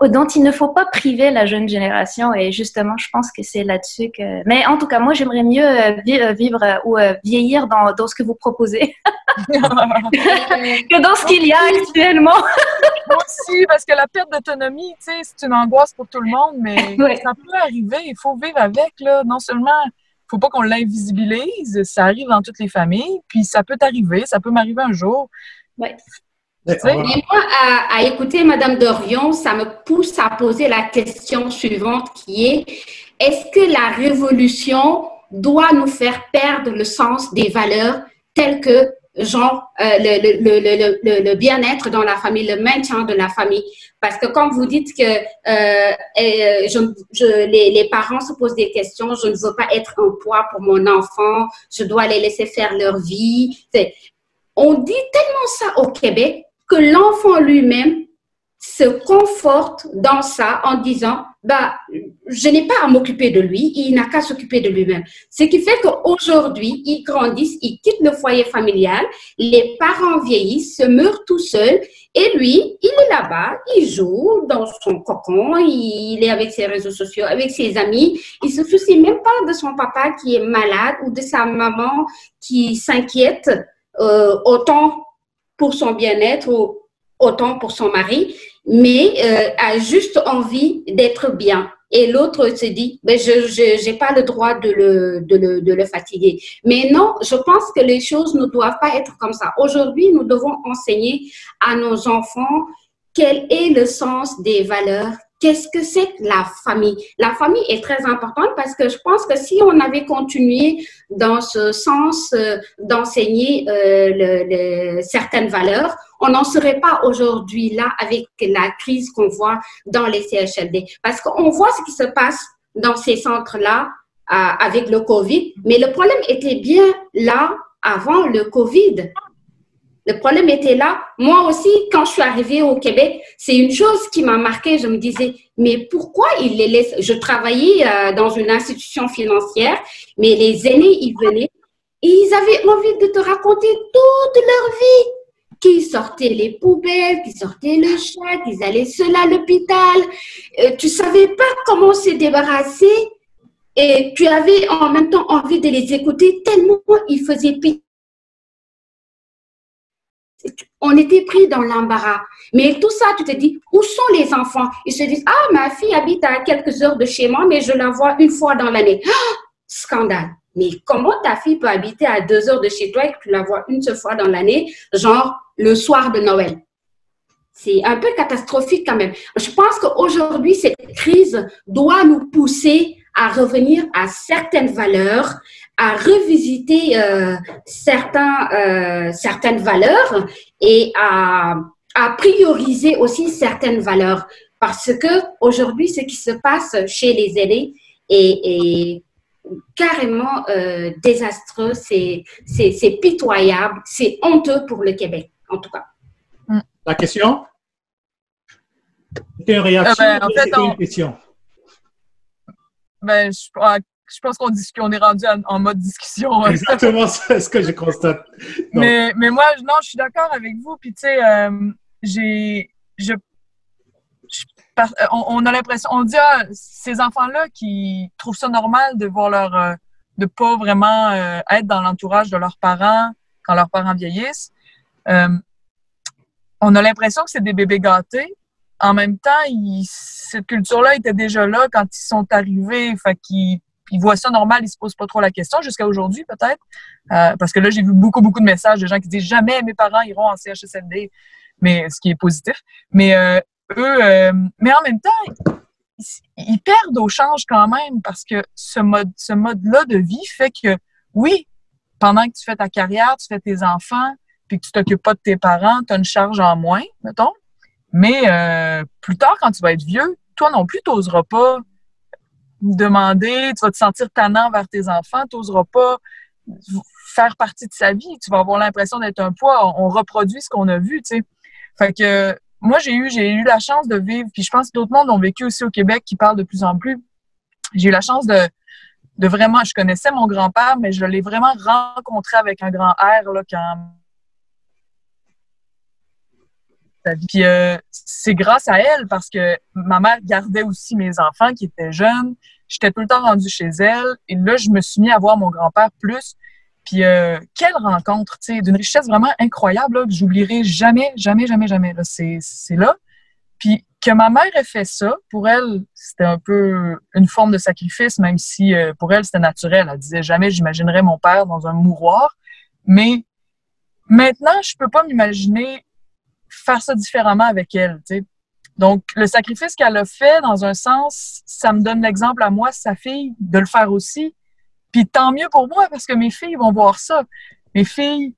dont il ne faut pas priver la jeune génération. Et justement, je pense que c'est là-dessus que... Mais en tout cas, moi, j'aimerais mieux vivre ou vieillir dans ce que vous proposez que dans ce qu'il y a actuellement. Moi aussi, parce que la perte d'autonomie, tu sais, c'est une angoisse pour tout le monde, mais ça peut arriver. Il faut vivre avec, là. Non seulement, il faut pas qu'on l'invisibilise, ça arrive dans toutes les familles, puis ça peut t'arriver, ça peut m'arriver un jour. Ouais. Mais moi, à écouter Mme Dorion, ça me pousse à poser la question suivante qui est, est-ce que la révolution doit nous faire perdre le sens des valeurs telles que, genre, le bien-être dans la famille, le maintien de la famille? Parce que quand vous dites que les parents se posent des questions, je ne veux pas être un poids pour mon enfant, je dois les laisser faire leur vie. On dit tellement ça au Québec que l'enfant lui-même se conforte dans ça en disant, bah, je n'ai pas à m'occuper de lui, il n'a qu'à s'occuper de lui-même. Ce qui fait qu'aujourd'hui, ils grandissent, ils quittent le foyer familial, les parents vieillissent, se meurent tout seuls, et lui, il est là-bas, il joue dans son cocon, il est avec ses réseaux sociaux, avec ses amis, il se soucie même pas de son papa qui est malade ou de sa maman qui s'inquiète autant pour son bien-être ou autant pour son mari, mais a juste envie d'être bien. et l'autre se dit, ben, je n'ai pas le droit de le fatiguer. Mais non, je pense que les choses ne doivent pas être comme ça. Aujourd'hui, nous devons enseigner à nos enfants quel est le sens des valeurs. Qu'est-ce que c'est que la famille? La famille est très importante parce que je pense que si on avait continué dans ce sens d'enseigner certaines valeurs, on n'en serait pas aujourd'hui là avec la crise qu'on voit dans les CHLD. Parce qu'on voit ce qui se passe dans ces centres-là avec le COVID, mais le problème était bien là avant le COVID. Le problème était là. Moi aussi, quand je suis arrivée au Québec, c'est une chose qui m'a marquée. Je me disais, mais pourquoi ils les laissent? Je travaillais dans une institution financière, mais les aînés, ils venaient et ils avaient envie de te raconter toute leur vie. Qu'ils sortaient les poubelles, qu'ils sortaient le chat, qu'ils allaient seuls à l'hôpital. Tu savais pas comment se débarrasser et tu avais en même temps envie de les écouter tellement ils faisaient pitié. On était pris dans l'embarras. Mais tout ça, tu te dis, où sont les enfants? Ils se disent, ah, ma fille habite à quelques heures de chez moi, mais je la vois une fois dans l'année. Ah, scandale. Mais comment ta fille peut habiter à 2 heures de chez toi et que tu la vois une seule fois dans l'année, genre le soir de Noël? C'est un peu catastrophique quand même. Je pense qu'aujourd'hui, cette crise doit nous pousser à revenir à certaines valeurs, à revisiter certaines valeurs et à prioriser aussi certaines valeurs. Parce que aujourd'hui, ce qui se passe chez les aînés est carrément désastreux, c'est pitoyable, c'est honteux pour le Québec, en tout cas. La question? C'était une réaction ou c'était une question? Ben, je pense qu'on est rendu en mode discussion. Exactement, c'est ce que je constate. Mais moi, non, je suis d'accord avec vous. Puis, tu sais, on a l'impression, on dit, ces enfants-là qui trouvent ça normal de voir de pas vraiment être dans l'entourage de leurs parents quand leurs parents vieillissent. On a l'impression que c'est des bébés gâtés. En même temps, cette culture-là était déjà là quand ils sont arrivés. Fait qu'ils voient ça normal, ils se posent pas trop la question, jusqu'à aujourd'hui peut-être. Parce que là, j'ai vu beaucoup de messages de gens qui disent « Jamais mes parents iront en CHSLD », mais ce qui est positif. Mais mais en même temps, ils perdent au change quand même parce que ce mode-là de vie fait que, oui, pendant que tu fais ta carrière, tu fais tes enfants, puis que tu t'occupes pas de tes parents, tu as une charge en moins, mettons. Mais plus tard, quand tu vas être vieux, toi non plus, tu n'oseras pas demander, tu vas te sentir tannant vers tes enfants, tu n'oseras pas faire partie de sa vie. Tu vas avoir l'impression d'être un poids. On reproduit ce qu'on a vu, tu sais. Fait que moi, j'ai eu la chance de vivre, puis je pense que d'autres mondes ont vécu aussi au Québec qui parlent de plus en plus. J'ai eu la chance de vraiment, je connaissais mon grand-père, mais je l'ai vraiment rencontré avec un grand R là, quand puis c'est grâce à elle parce que ma mère gardait aussi mes enfants qui étaient jeunes. J'étais tout le temps rendue chez elle. Et là, je me suis mis à voir mon grand-père plus. Puis quelle rencontre, tu sais, d'une richesse vraiment incroyable là, que j'oublierai jamais, jamais, jamais, jamais. Là, c'est là. Puis que ma mère ait fait ça, pour elle, c'était un peu une forme de sacrifice, même si pour elle, c'était naturel. Elle disait jamais j'imaginerais mon père dans un mouroir. Mais maintenant, je peux pas m'imaginer faire ça différemment avec elle, tu sais. Donc, le sacrifice qu'elle a fait, dans un sens, ça me donne l'exemple à moi, sa fille, de le faire aussi. Puis tant mieux pour moi, parce que mes filles vont voir ça. Mes filles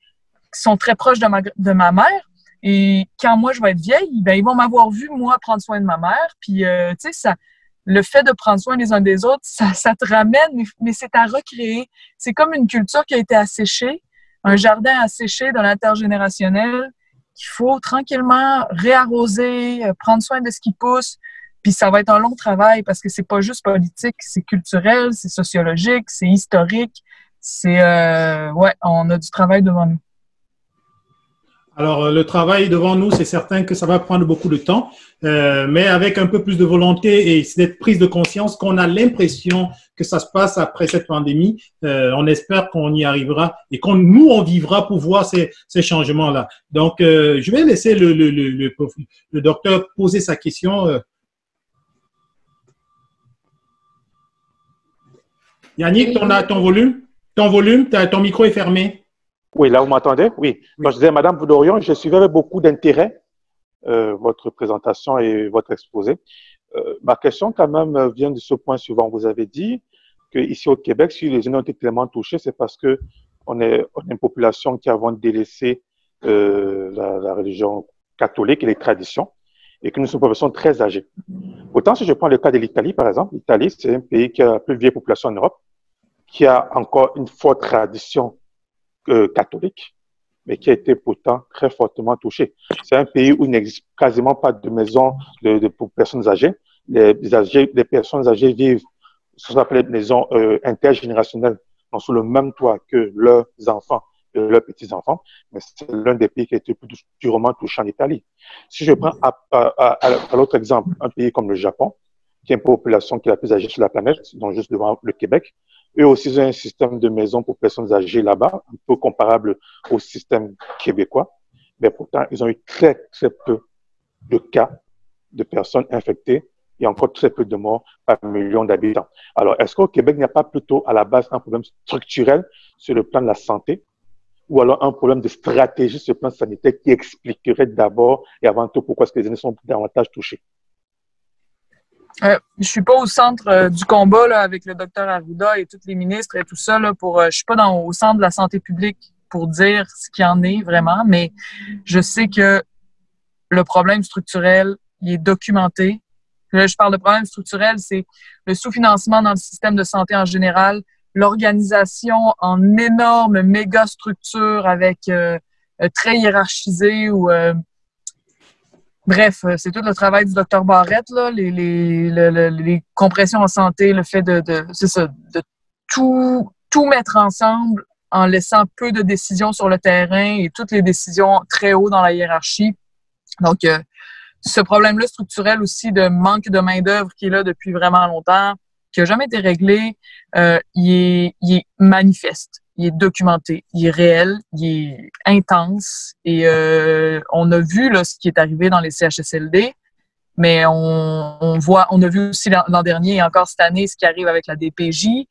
sont très proches de ma mère, et quand moi, je vais être vieille, ben ils vont m'avoir vu, moi, prendre soin de ma mère. Puis, tu sais, le fait de prendre soin les uns des autres, ça te ramène, mais c'est à recréer. C'est comme une culture qui a été asséchée, un jardin asséché de l'intergénérationnel, qu'il faut tranquillement réarroser, prendre soin de ce qui pousse. Puis ça va être un long travail parce que c'est pas juste politique, c'est culturel, c'est sociologique, c'est historique. Ouais, on a du travail devant nous. Alors, le travail devant nous, c'est certain que ça va prendre beaucoup de temps, mais avec un peu plus de volonté et cette prise de conscience qu'on a l'impression que ça se passe après cette pandémie, on espère qu'on y arrivera et nous, on vivra pour voir ces changements-là. Donc, je vais laisser le docteur poser sa question. Yannick, ton micro est fermé. Oui, là, vous m'entendez? Oui. Oui. Quand je disais, Madame Boudorion, je suivais avec beaucoup d'intérêt votre présentation et votre exposé. Ma question, quand même, vient de ce point suivant. Vous avez dit qu'ici au Québec, si les jeunes ont été tellement touchés, c'est parce qu'on est une population qui avons délaissé la religion catholique et les traditions et que nous sommes une population très âgée. Autant si je prends le cas de l'Italie, par exemple, l'Italie, c'est un pays qui a la plus vieille population en Europe, qui a encore une forte tradition catholique, mais qui a été pourtant très fortement touché. C'est un pays où il n'existe quasiment pas de maison pour personnes âgées. Les personnes âgées vivent ce qu'on appelle des maisons intergénérationnelles, donc sous le même toit que leurs enfants et leurs petits-enfants, mais c'est l'un des pays qui a été plus durement touché en Italie. Si je prends à l'autre exemple, un pays comme le Japon, qui a une population qui est la plus âgée sur la planète, donc juste devant le Québec, eux aussi ont un système de maisons pour personnes âgées là-bas, un peu comparable au système québécois, mais pourtant, ils ont eu très, très peu de cas de personnes infectées et encore très peu de morts par million d'habitants. Alors, est-ce qu'au Québec, il n'y a pas plutôt à la base un problème structurel sur le plan de la santé ou alors un problème de stratégie sur le plan sanitaire qui expliquerait d'abord et avant tout pourquoi est-ce que les aînés sont davantage touchés? Je suis pas au centre du combat là, avec le docteur Arruda et tous les ministres et tout ça. Là, je suis pas au centre de la santé publique pour dire ce qu'il en est vraiment, mais je sais que le problème structurel, il est documenté. Là, je parle de problème structurel, c'est le sous-financement dans le système de santé en général, l'organisation en énorme méga structure avec très hiérarchisée ou bref, c'est tout le travail du docteur Barrette, là, les compressions en santé, le fait c'est ça, de tout mettre ensemble en laissant peu de décisions sur le terrain et toutes les décisions très haut dans la hiérarchie. Donc, ce problème-là structurel aussi de manque de main-d'œuvre qui est là depuis vraiment longtemps, qui n'a jamais été réglé, il est manifeste. Il est documenté, il est réel, il est intense et on a vu là, ce qui est arrivé dans les CHSLD, mais on a vu aussi l'an dernier et encore cette année ce qui arrive avec la DPJ, il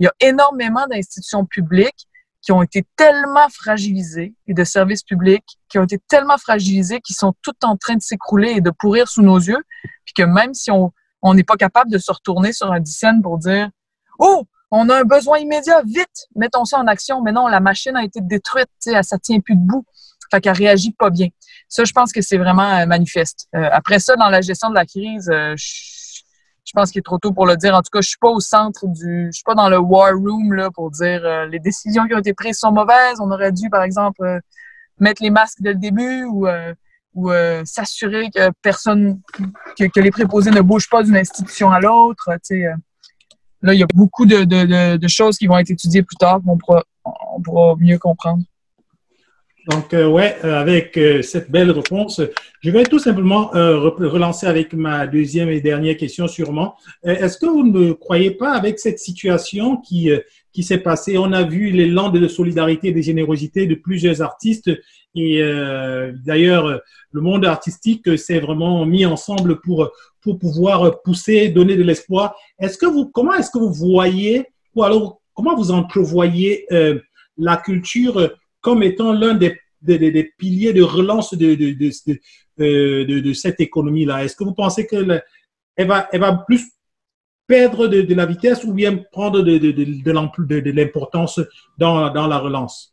y a énormément d'institutions publiques qui ont été tellement fragilisées et de services publics qui ont été tellement fragilisés qu'ils sont tous en train de s'écrouler et de pourrir sous nos yeux, puis que même si on n'est pas capable de se retourner sur un DICEN pour dire « Oh! On a un besoin immédiat, vite, mettons ça en action. » Mais non, la machine a été détruite, ça tient plus debout. Fait qu'elle réagit pas bien. Ça, je pense que c'est vraiment manifeste. Après ça, dans la gestion de la crise, je pense qu'il est trop tôt pour le dire. En tout cas, je suis pas au centre je suis pas dans le war room là pour dire les décisions qui ont été prises sont mauvaises. On aurait dû, par exemple, mettre les masques dès le début ou s'assurer que que les préposés ne bougent pas d'une institution à l'autre. Là, il y a beaucoup de choses qui vont être étudiées plus tard, on pourra mieux comprendre. Donc, avec cette belle réponse, je vais tout simplement relancer avec ma deuxième et dernière question sûrement. Est-ce que vous ne croyez pas avec cette situation qui s'est passée, on a vu l'élan de solidarité et de générosité de plusieurs artistes et d'ailleurs, le monde artistique s'est vraiment mis ensemble pour pouvoir pousser, donner de l'espoir. Comment est-ce que vous voyez, ou alors comment vous entrevoyez la culture comme étant l'un des piliers de relance de cette économie-là? Est-ce que vous pensez qu'elle va plus perdre de la vitesse ou bien prendre de l'importance dans la relance?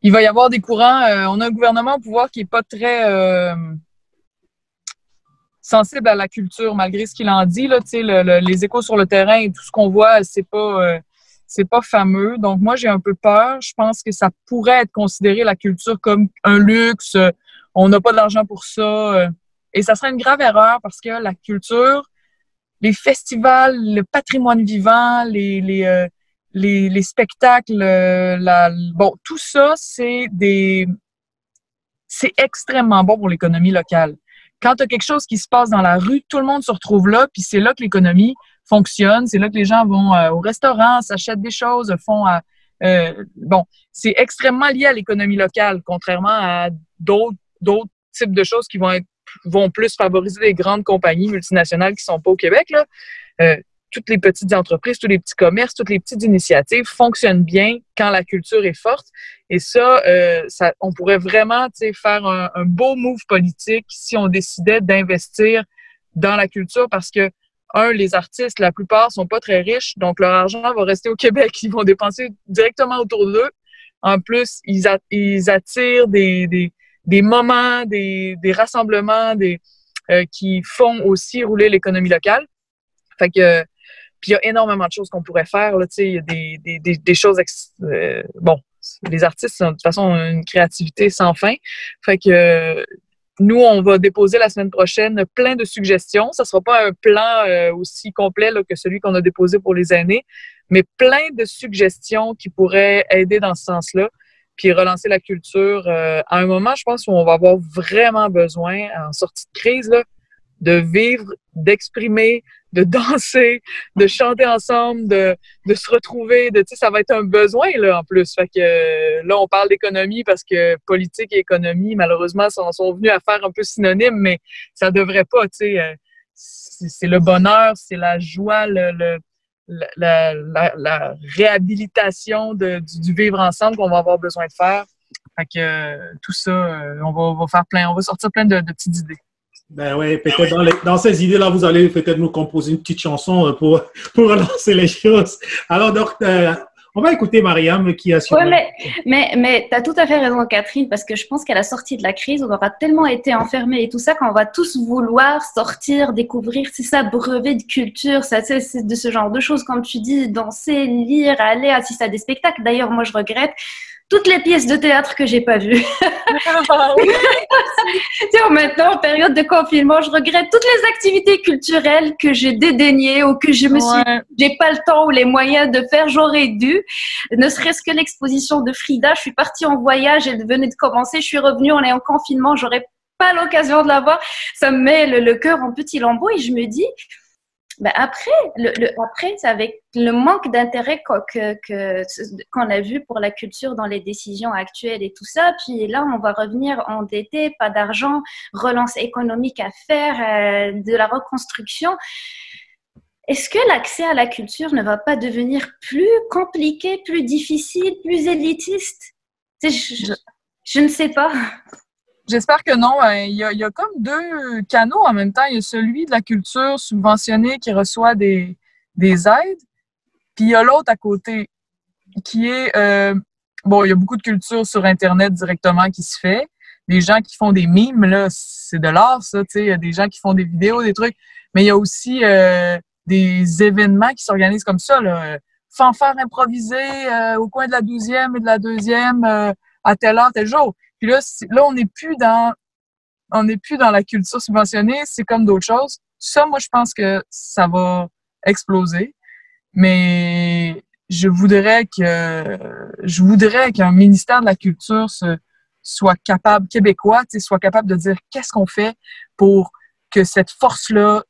Il va y avoir des courants. On a un gouvernement au pouvoir qui n'est pas très sensible à la culture, malgré ce qu'il en dit. Là, les échos sur le terrain et tout ce qu'on voit, c'est pas fameux. Donc, moi, j'ai un peu peur. Je pense que ça pourrait être considéré, la culture, comme un luxe. On n'a pas d'argent pour ça. Et ça serait une grave erreur parce que la culture, les festivals, le patrimoine vivant, les spectacles, tout ça, c'est extrêmement bon pour l'économie locale. Quand tu as quelque chose qui se passe dans la rue, tout le monde se retrouve là, puis c'est là que l'économie fonctionne, c'est là que les gens vont au restaurant, s'achètent des choses, c'est extrêmement lié à l'économie locale, contrairement à d'autres types de choses qui vont plus favoriser les grandes compagnies multinationales qui sont pas au Québec, là. toutes les petites entreprises, tous les petits commerces, toutes les petites initiatives fonctionnent bien quand la culture est forte. Et ça, on pourrait vraiment faire un beau move politique si on décidait d'investir dans la culture parce que, les artistes, la plupart, sont pas très riches, donc leur argent va rester au Québec. Ils vont dépenser directement autour d'eux. En plus, ils attirent des moments, des rassemblements, qui font aussi rouler l'économie locale. Fait que, puis il y a énormément de choses qu'on pourrait faire. Là, il y a des choses... bon, les artistes, de toute façon, ont une créativité sans fin. Fait que nous, on va déposer la semaine prochaine plein de suggestions. Ça ne sera pas un plan aussi complet là, que celui qu'on a déposé pour les aînés, mais plein de suggestions qui pourraient aider dans ce sens-là, puis relancer la culture à un moment, je pense, où on va avoir vraiment besoin, en sortie de crise, là, de vivre, d'exprimer, de danser, de chanter ensemble, de se retrouver, ça va être un besoin là en plus. Fait que là, on parle d'économie parce que politique et économie, malheureusement, sont venus à faire un peu synonyme, mais ça devrait pas, c'est le bonheur, c'est la joie, la réhabilitation du vivre ensemble qu'on va avoir besoin de faire. Fait que tout ça, on va sortir plein de petites idées. Ben oui, peut-être dans ces idées-là, vous allez peut-être nous composer une petite chanson pour relancer les choses. Alors, donc, on va écouter Mariam qui a suivi. Oui, mais tu as tout à fait raison, Catherine, parce que je pense qu'à la sortie de la crise, on aura tellement été enfermés et tout ça qu'on va tous vouloir sortir, découvrir, c'est ça, brevet de culture, ça, c'est de ce genre de choses, comme tu dis, danser, lire, aller assister à des spectacles. D'ailleurs, moi, je regrette toutes les pièces de théâtre que j'ai pas vues. Maintenant, en période de confinement, je regrette toutes les activités culturelles que j'ai dédaignées ou que j'ai pas le temps ou les moyens de faire. J'aurais dû. Ne serait-ce que l'exposition de Frida. Je suis partie en voyage, elle venait de commencer. Je suis revenue, on est en confinement, j'aurais pas l'occasion de la voir. Ça me met le cœur en petits lambeaux et je me dis, ben après, c'est avec le manque d'intérêt qu'on a vu pour la culture dans les décisions actuelles et tout ça. Puis là, on va revenir endetté, pas d'argent, relance économique à faire, de la reconstruction. Est-ce que l'accès à la culture ne va pas devenir plus compliqué, plus difficile, plus élitiste? Je ne sais pas. J'espère que non. Il y a comme deux canaux en même temps. Il y a celui de la culture subventionnée qui reçoit des aides, puis il y a l'autre à côté qui est... il y a beaucoup de culture sur Internet directement qui se fait. Des gens qui font des mimes, là, c'est de l'art, ça, tu sais. Il y a des gens qui font des vidéos, des trucs. Mais il y a aussi des événements qui s'organisent comme ça, là. Fanfare improvisée au coin de la 12e et de la 2e à telle heure, tel jour. Puis là, on n'est plus dans la culture subventionnée, c'est comme d'autres choses. Ça, moi, je pense que ça va exploser. Mais je voudrais qu'un ministère de la culture soit capable, québécois, soit capable de dire qu'est-ce qu'on fait pour que cette force-là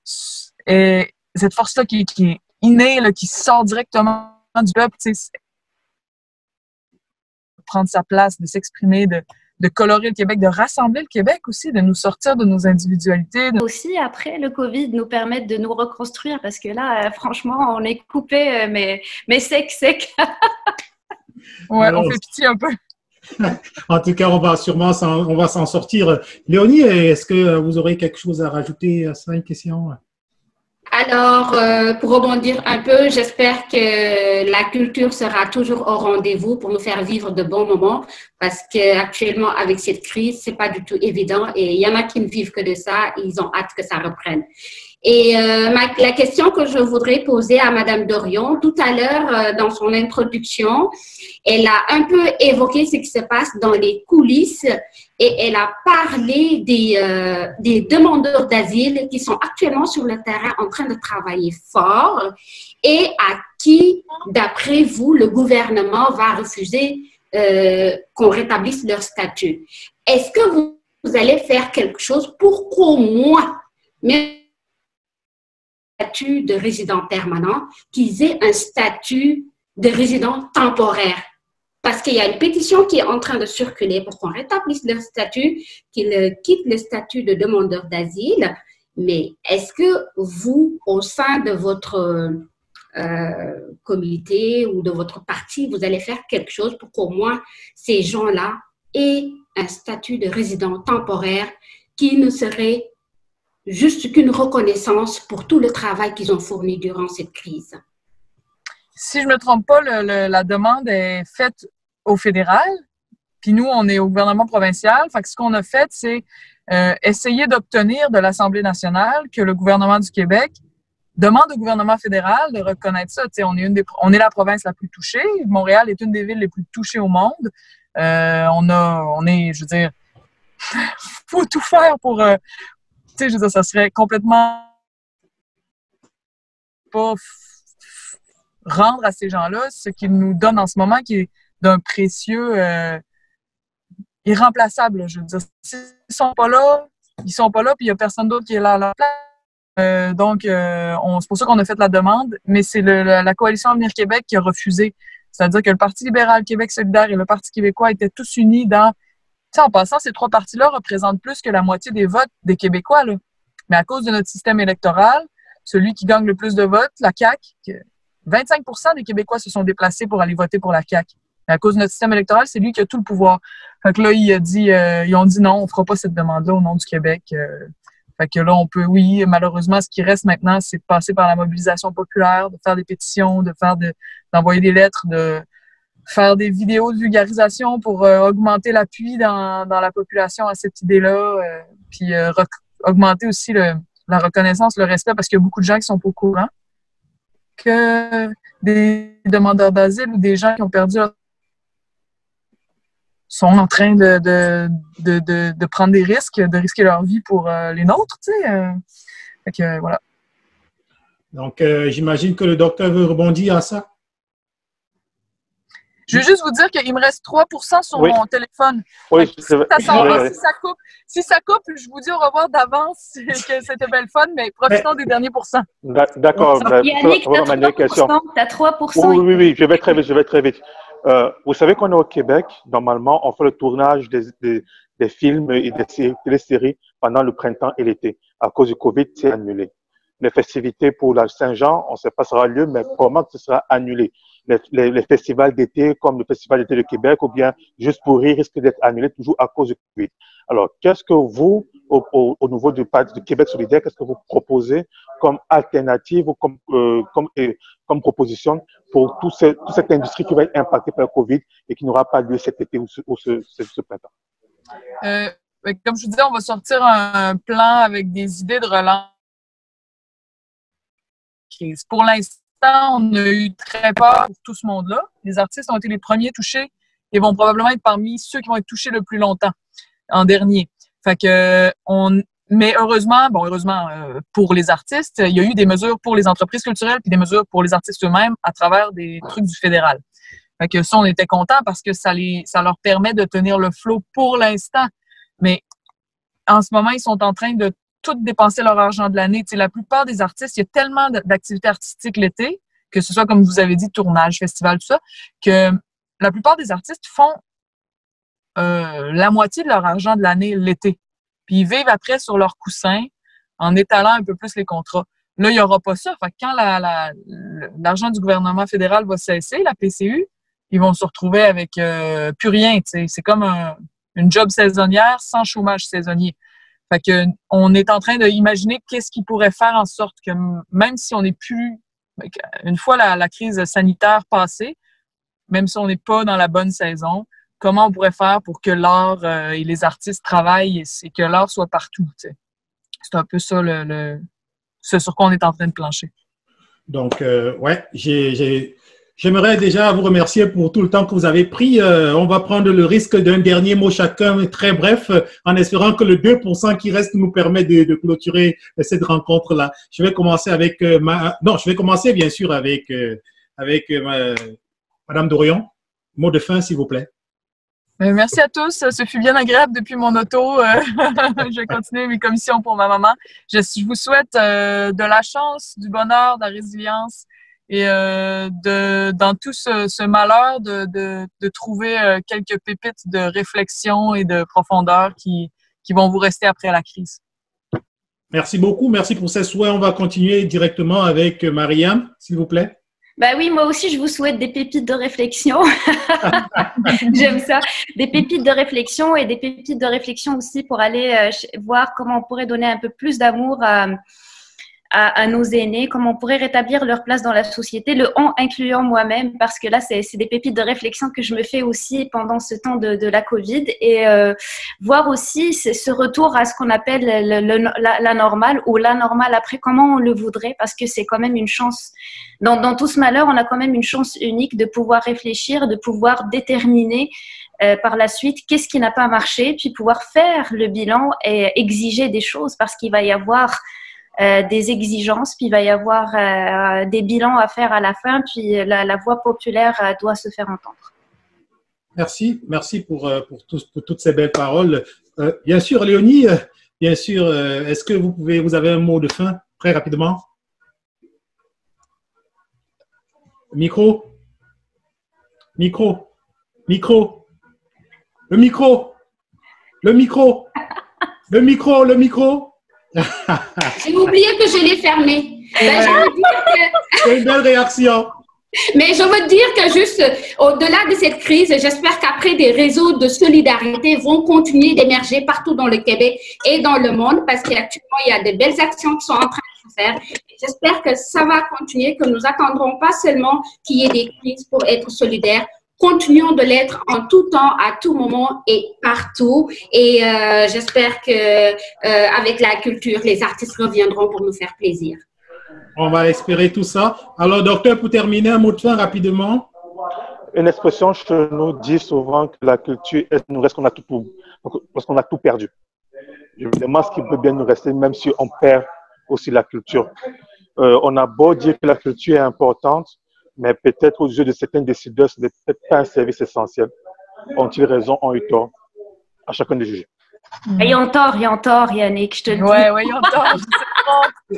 qui est innée, là, qui sort directement du peuple, prendre sa place, de s'exprimer, de colorer le Québec, de rassembler le Québec aussi, de nous sortir de nos individualités. Aussi, après, le COVID nous permet de nous reconstruire parce que là, franchement, on est coupé, mais sec. Ouais, on fait pitié un peu. En tout cas, on va s'en sortir. Léonie, est-ce que vous aurez quelque chose à rajouter à ça, une question? Alors, pour rebondir un peu, j'espère que la culture sera toujours au rendez-vous pour nous faire vivre de bons moments parce qu'actuellement, avec cette crise, c'est pas du tout évident et il y en a qui ne vivent que de ça, ils ont hâte que ça reprenne. Et la question que je voudrais poser à Madame Dorion, tout à l'heure, dans son introduction, elle a un peu évoqué ce qui se passe dans les coulisses et elle a parlé des demandeurs d'asile qui sont actuellement sur le terrain en train de travailler fort et à qui, d'après vous, le gouvernement va refuser qu'on rétablisse leur statut. Est-ce que vous allez faire quelque chose pour qu'au moins, même statut de résident permanent, qu'ils aient un statut de résident temporaire? Parce qu'il y a une pétition qui est en train de circuler pour qu'on rétablisse leur statut, qu'ils quittent le statut de demandeur d'asile, Mais est-ce que vous, au sein de votre comité ou de votre parti, vous allez faire quelque chose pour qu'au moins ces gens-là aient un statut de résident temporaire qui ne serait juste qu'une reconnaissance pour tout le travail qu'ils ont fourni durant cette crise? Si je ne me trompe pas, la demande est faite au fédéral, puis nous, on est au gouvernement provincial. Fait que ce qu'on a fait, c'est essayer d'obtenir de l'Assemblée nationale que le gouvernement du Québec demande au gouvernement fédéral de reconnaître ça. On est la province la plus touchée. Montréal est une des villes les plus touchées au monde. Je veux dire, faut tout faire pour, je veux dire, ça serait complètement pas rendre à ces gens-là ce qu'ils nous donnent en ce moment, qui est d'un précieux irremplaçable. Je veux dire, s'ils sont pas là, ils sont pas là, puis il y a personne d'autre qui est là à leur place. Donc, c'est pour ça qu'on a fait la demande, mais c'est la Coalition Avenir Québec qui a refusé. C'est-à-dire que le Parti libéral, Québec solidaire et le Parti québécois étaient tous unis dans... en passant, ces trois partis-là représentent plus que la moitié des votes des Québécois, là. Mais à cause de notre système électoral, celui qui gagne le plus de votes, la CAQ, 25% des Québécois se sont déplacés pour aller voter pour la CAQ. Mais à cause de notre système électoral, c'est lui qui a tout le pouvoir. Fait que là, ils ont dit non, on fera pas cette demande-là au nom du Québec. Fait que là, oui, malheureusement, ce qui reste maintenant, c'est de passer par la mobilisation populaire, de faire des pétitions, d'envoyer des lettres, de faire des vidéos de vulgarisation pour augmenter l'appui dans la population à cette idée-là, puis augmenter aussi la reconnaissance, le respect, parce qu'il y a beaucoup de gens qui sont pas au courant que des demandeurs d'asile ou des gens qui ont perdu leur sont en train de prendre des risques, de risquer leur vie pour les nôtres, tu sais. Fait que, voilà. Donc, j'imagine que le docteur veut rebondir à ça. Je veux juste vous dire qu'il me reste 3% sur mon téléphone. Oui, si ça coupe, je vous dis au revoir d'avance, que c'était belle fun, mais profitons des derniers pourcents. D'accord. Yannick, tu as 3%. Oui, je vais très vite. Vous savez qu'on est au Québec, normalement, on fait le tournage des films et des téléséries pendant le printemps et l'été. À cause du Covid, c'est annulé. Les festivités pour la Saint-Jean, on ne sait pas si ça sera lieu, mais probablement que ce sera annulé. Les festivals d'été, comme le Festival d'été de Québec, ou bien Juste pour rire, risquent d'être annulés toujours à cause du Covid. Alors, qu'est-ce que vous, au niveau du Québec solidaire, qu'est-ce que vous proposez comme alternative ou comme proposition pour toute cette industrie qui va être impactée par le Covid et qui n'aura pas lieu cet été ou ce printemps? Comme je vous disais, on va sortir un plan avec des idées de relance. Pour l'instant, on a eu très peur pour tout ce monde-là. Les artistes ont été les premiers touchés et vont probablement être parmi ceux qui vont être touchés le plus longtemps, en dernier. Fait que, mais heureusement, pour les artistes, il y a eu des mesures pour les entreprises culturelles puis des mesures pour les artistes eux-mêmes à travers des trucs du fédéral. Fait que ça, on était contents parce que ça leur permet de tenir le flot pour l'instant. Mais en ce moment, ils sont en train de tout dépenser leur argent de l'année. Tu sais, la plupart des artistes, il y a tellement d'activités artistiques l'été, que ce soit, comme vous avez dit, tournage, festival, tout ça, que la plupart des artistes font la moitié de leur argent de l'année l'été. Puis ils vivent après sur leur coussin en étalant un peu plus les contrats. Là, il n'y aura pas ça. Fait que quand l'argent du gouvernement fédéral va cesser, la PCU, ils vont se retrouver avec plus rien. Tu sais. C'est comme une job saisonnière sans chômage saisonnier. Fait que on est en train d'imaginer qu'est-ce qui pourrait faire en sorte que même si on n'est plus, une fois la crise sanitaire passée, même si on n'est pas dans la bonne saison, comment on pourrait faire pour que l'art et les artistes travaillent et que l'art soit partout, tu sais. C'est un peu ça ce sur quoi on est en train de plancher. Donc, j'aimerais déjà vous remercier pour tout le temps que vous avez pris. On va prendre le risque d'un dernier mot chacun, très bref, en espérant que le 2% qui reste nous permet de clôturer cette rencontre-là. Je vais commencer avec je vais commencer bien sûr avec Madame Dorion. Mot de fin, s'il vous plaît. Merci à tous. Ce fut bien agréable depuis mon auto. Je vais continuer mes commissions pour ma maman. Je vous souhaite de la chance, du bonheur, de la résilience et dans tout ce malheur de trouver quelques pépites de réflexion et de profondeur qui vont vous rester après la crise. Merci beaucoup. Merci pour ces souhaits. On va continuer directement avec Mariam, s'il vous plaît. Bah oui, moi aussi, je vous souhaite des pépites de réflexion. J'aime ça. Des pépites de réflexion et des pépites de réflexion aussi pour aller voir comment on pourrait donner un peu plus d'amour à nos aînés, comment on pourrait rétablir leur place dans la société, le « on » incluant moi-même, parce que là, c'est des pépites de réflexion que je me fais aussi pendant ce temps de la Covid, et voir aussi ce retour à ce qu'on appelle la normale, ou la normale après, comment on le voudrait, parce que c'est quand même une chance. Dans tout ce malheur, on a quand même une chance unique de pouvoir réfléchir, de pouvoir déterminer par la suite qu'est-ce qui n'a pas marché, puis pouvoir faire le bilan et exiger des choses, parce qu'il va y avoir des exigences, puis il va y avoir des bilans à faire à la fin, puis la voix populaire doit se faire entendre. Merci, merci pour toutes ces belles paroles. Bien sûr, Léonie, bien sûr, est-ce que vous avez un mot de fin, très rapidement? Micro, micro, micro, le micro, le micro, le micro, le micro. J'ai oublié que je l'ai fermé. C'est une belle réaction. Mais je veux dire que juste au-delà de cette crise, j'espère qu'après des réseaux de solidarité vont continuer d'émerger partout dans le Québec et dans le monde, parce qu'actuellement, il y a de belles actions qui sont en train de se faire. J'espère que ça va continuer, que nous attendrons pas seulement qu'il y ait des crises pour être solidaires. Continuons de l'être en tout temps, à tout moment et partout. Et j'espère que avec la culture, les artistes reviendront pour nous faire plaisir. On va espérer tout ça. Alors, docteur, pour terminer, un mot de fin rapidement. Une expression chez nous dit souvent que la culture nous reste lorsqu'on a tout perdu. Je me demande ce qui peut bien nous rester, même si on perd aussi la culture. On a beau dire que la culture est importante, mais peut-être aux yeux de certains décideurs, ce n'est peut-être pas un service essentiel. Ont-ils raison, ont eu tort? À chacun de juger. Ayant tort, Yannick, je te le dis. Ouais, ayant tort.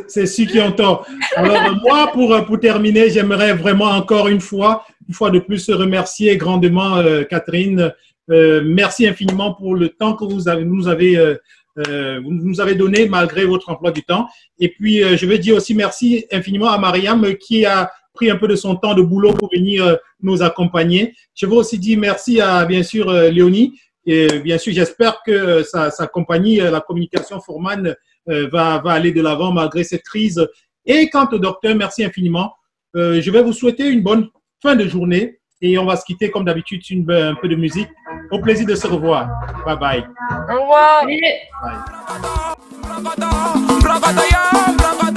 C'est ceux qui ont tort. Alors, moi, pour terminer, j'aimerais vraiment encore une fois de plus remercier grandement Catherine. Merci infiniment pour le temps que vous nous avez donné malgré votre emploi du temps. Et puis, je veux dire aussi merci infiniment à Mariam qui a pris un peu de son temps de boulot pour venir nous accompagner. Je veux aussi dire merci à, bien sûr, Léonie. Et bien sûr, j'espère que sa compagnie, la communication Forman, va aller de l'avant malgré cette crise. Et quant au docteur, merci infiniment. Je vais vous souhaiter une bonne fin de journée et on va se quitter comme d'habitude sur un peu de musique. Au plaisir de se revoir. Bye bye. Au revoir. Bye.